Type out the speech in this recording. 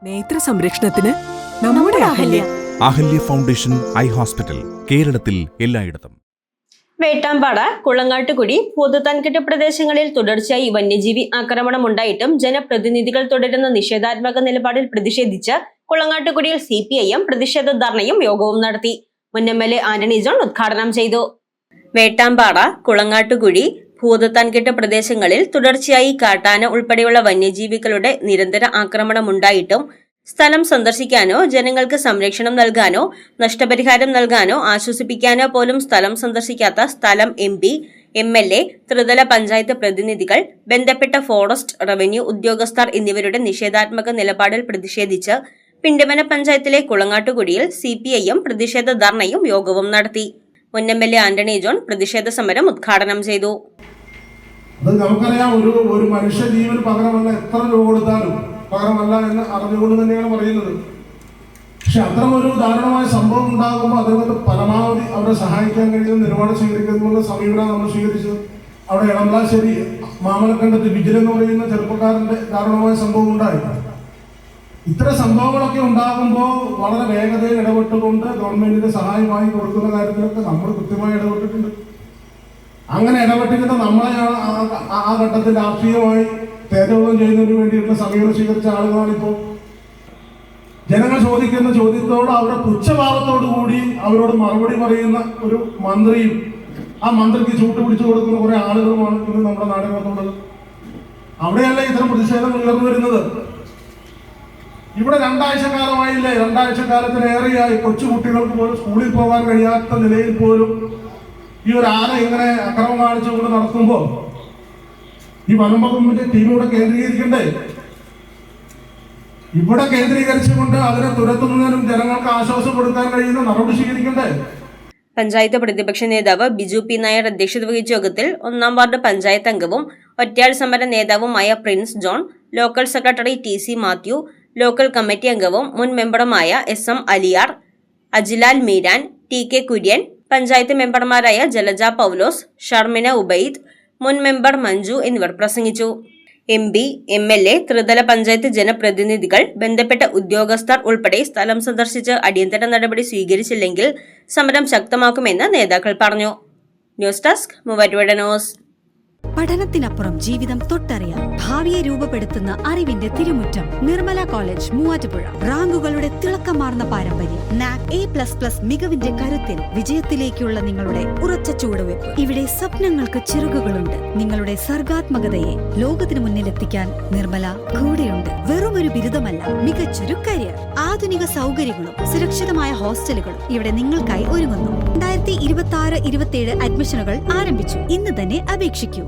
നേത്ര സംരക്ഷണത്തിന് നമ്മുടെ അഹല്യ ഫൗണ്ടേഷൻ ഐ ഹോസ്പിറ്റൽ, കേരളത്തിൽ എല്ലായിടത്തും. വേട്ടാമ്പാട, കുളങ്ങാട്ടുകുടി, പൊതുതാൻകെട്ട് പ്രദേശങ്ങളിൽ തുടർച്ചയായി വന്യജീവി ആക്രമണം ഉണ്ടായിട്ടും ജനപ്രതിനിധികൾ തുടരുന്ന നിഷേധാത്മക നിലപാടിൽ പ്രതിഷേധിച്ച് കുളങ്ങാട്ടുകുടിയിൽ CPIM പ്രതിഷേധ ധർണയും യോഗവും നടത്തി. മുൻ MLA ആന്റണി ജോൺ ഉദ്ഘാടനം ചെയ്തു. വേട്ടാമ്പാട, കുളങ്ങാട്ടുകുടി, ഭൂതത്താൻകെട്ട് പ്രദേശങ്ങളിൽ തുടർച്ചയായി കാട്ടാന ഉൾപ്പെടെയുള്ള വന്യജീവികളുടെ നിരന്തര ആക്രമണം ഉണ്ടായിട്ടും സ്ഥലം സന്ദർശിക്കാനോ ജനങ്ങൾക്ക് സംരക്ഷണം നൽകാനോ നഷ്ടപരിഹാരം നൽകാനോ ആശ്വസിപ്പിക്കാനോ പോലും സ്ഥലം സന്ദർശിക്കാത്ത സ്ഥലം MP, MLA, ത്രിതല പഞ്ചായത്ത് പ്രതിനിധികൾ, ബന്ധപ്പെട്ട ഫോറസ്റ്റ്, റവന്യൂ ഉദ്യോഗസ്ഥർ എന്നിവരുടെ നിഷേധാത്മക നിലപാടിൽ പ്രതിഷേധിച്ച് പിണ്ടിമന പഞ്ചായത്തിലെ കുളങ്ങാട്ടുകുടിയിൽ CPIM പ്രതിഷേധ ധർണയും യോഗവും നടത്തി. മുൻ MLA ആന്റണി ജോൺ പ്രതിഷേധ സമരം ഉദ്ഘാടനം ചെയ്തു. നമുക്കറിയാം, ഒരു മനുഷ്യ ജീവന് പകരമല്ല എത്ര രൂപ കൊടുത്താലും പകരമല്ല എന്ന് അറിഞ്ഞുകൊണ്ട് തന്നെയാണ് പറയുന്നത്. പക്ഷെ അത്തരം ഒരു ദാരുണമായ സംഭവം ഉണ്ടാകുമ്പോൾ അതിനകത്ത് പരമാവധി അവരെ സഹായിക്കാൻ കഴിയുന്ന നിലപാട് സ്വീകരിക്കുന്നതിനുള്ള സമീപനം നമ്മൾ സ്വീകരിച്ചത്. അവിടെ എളമ്പലാശ്ശേരി മാമലക്കണ്ടത്ത് വിജിൽ എന്ന് പറയുന്ന ചെറുപ്പക്കാരന്റെ ദാരുണമായ സംഭവം ഉണ്ടായി. ഇത്തരം സംഭവങ്ങളൊക്കെ ഉണ്ടാകുമ്പോൾ വളരെ വേഗതയിൽ ഇടപെട്ടുകൊണ്ട് ഗവൺമെന്റിന്റെ സഹായമായി കൊടുക്കുന്ന കാര്യത്തിലൊക്കെ നമ്മൾ കൃത്യമായി ഇടപെട്ടിട്ടുണ്ട്. അങ്ങനെ ഇടപെട്ടിരുന്ന നമ്മളെയാണ് ആ ഘട്ടത്തിൽ രാഷ്ട്രീയമായി തേജോധം ചെയ്യുന്നതിന് വേണ്ടിയിട്ടുള്ള സമീപനം സ്വീകരിച്ച ആളുകളാണിപ്പോൾ. ജനങ്ങൾ ചോദിക്കുന്ന ചോദ്യത്തോട് അവരുടെ പുച്ഛഭാവത്തോടു കൂടി അവരോട് മറുപടി പറയുന്ന ഒരു മന്ത്രിയും ആ മന്ത്രിക്ക് ചൂട്ടുപിടിച്ചു കൊടുക്കുന്ന കുറെ ആളുകളുമാണ് ഇന്ന് നമ്മുടെ നാടിനകത്തുള്ളത്. അവിടെയല്ല ഇത്തരം പ്രതിഷേധങ്ങൾ ഉയർന്നു വരുന്നത്. ഇവിടെ 2 ആഴ്ചക്കാലമായില്ലേ, 2 ആഴ്ചക്കാലത്തിലേറെയായി കൊച്ചുകുട്ടികൾക്ക് പോലും സ്കൂളിൽ പോകാൻ കഴിയാത്ത നിലയിൽ പോലും ഈ ഒരു ആന ഇങ്ങനെ അക്രമം കാണിച്ചുകൊണ്ട് നടത്തുമ്പോൾ ഈ വനം വകുപ്പിന്റെ ടീമിലൂടെ കേന്ദ്രീകരിക്കണ്ടേ? ഇവിടെ കേന്ദ്രീകരിച്ചുകൊണ്ട് അതിനെ തുരത്തുന്നതിനും ജനങ്ങൾക്ക് ആശ്വാസം കൊടുക്കാൻ കഴിയുന്ന നടപടി സ്വീകരിക്കണ്ടേ? പഞ്ചായത്ത് പ്രതിപക്ഷ നേതാവ് ബിജു P. നായർ അധ്യക്ഷത വഹിച്ച യോഗത്തിൽ 1-ാം വാർഡ് പഞ്ചായത്ത് അംഗവും ഒറ്റയാൾ സമര നേതാവുമായ Prince John, local secretary TC Mathew, local committee അംഗവും മുൻ മെമ്പറുമായ SM അലിയാർ, അജിലാൽ മീരാൻ, TK കുര്യൻ, പഞ്ചായത്ത് മെമ്പർമാരായ ജലജ പൗലോസ്, ഷർമിന ഉബൈദ്, മുൻ മെമ്പർ മഞ്ജു എന്നിവർ പ്രസംഗിച്ചു. MP, MLA, ത്രിതല പഞ്ചായത്ത് ജനപ്രതിനിധികൾ, ബന്ധപ്പെട്ട ഉദ്യോഗസ്ഥർ ഉൾപ്പെടെ സ്ഥലം സന്ദർശിച്ച് അടിയന്തര നടപടി സ്വീകരിച്ചില്ലെങ്കിൽ സമരം ശക്തമാക്കുമെന്ന് നേതാക്കൾ പറഞ്ഞു. News desk Muvattupuzha news. പഠനത്തിനപ്പുറം ജീവിതം തൊട്ടറിയാം. ഭാവിയെ രൂപപ്പെടുത്തുന്ന അറിവിന്റെ തിരുമുറ്റം നിർമ്മല കോളേജ് മൂവാറ്റുപുഴ. റാങ്കുകളുടെ തിളക്കമാർന്ന പാരമ്പര്യം. NAC A++ മികവിന്റെ കരുത്തിൽ വിജയത്തിലേക്കുള്ള നിങ്ങളുടെ ഉറച്ച ചുവടുവെപ്പ്. ഇവിടെ സ്വപ്നങ്ങൾക്ക് ചിറകുകളുണ്ട്. നിങ്ങളുടെ സർഗാത്മകതയെ ലോകത്തിന് മുന്നിലെത്തിക്കാൻ നിർമ്മല കൂടെയുണ്ട്. വെറുമൊരു ബിരുദമല്ല, മികച്ചൊരു കരിയർ. ആധുനിക സൗകര്യങ്ങളും സുരക്ഷിതമായ ഹോസ്റ്റലുകളും ഇവിടെ നിങ്ങൾക്കായി ഒരുങ്ങുന്നു. 2026-27 അഡ്മിഷനുകൾ ആരംഭിച്ചു. ഇന്ന് തന്നെ അപേക്ഷിക്കൂ.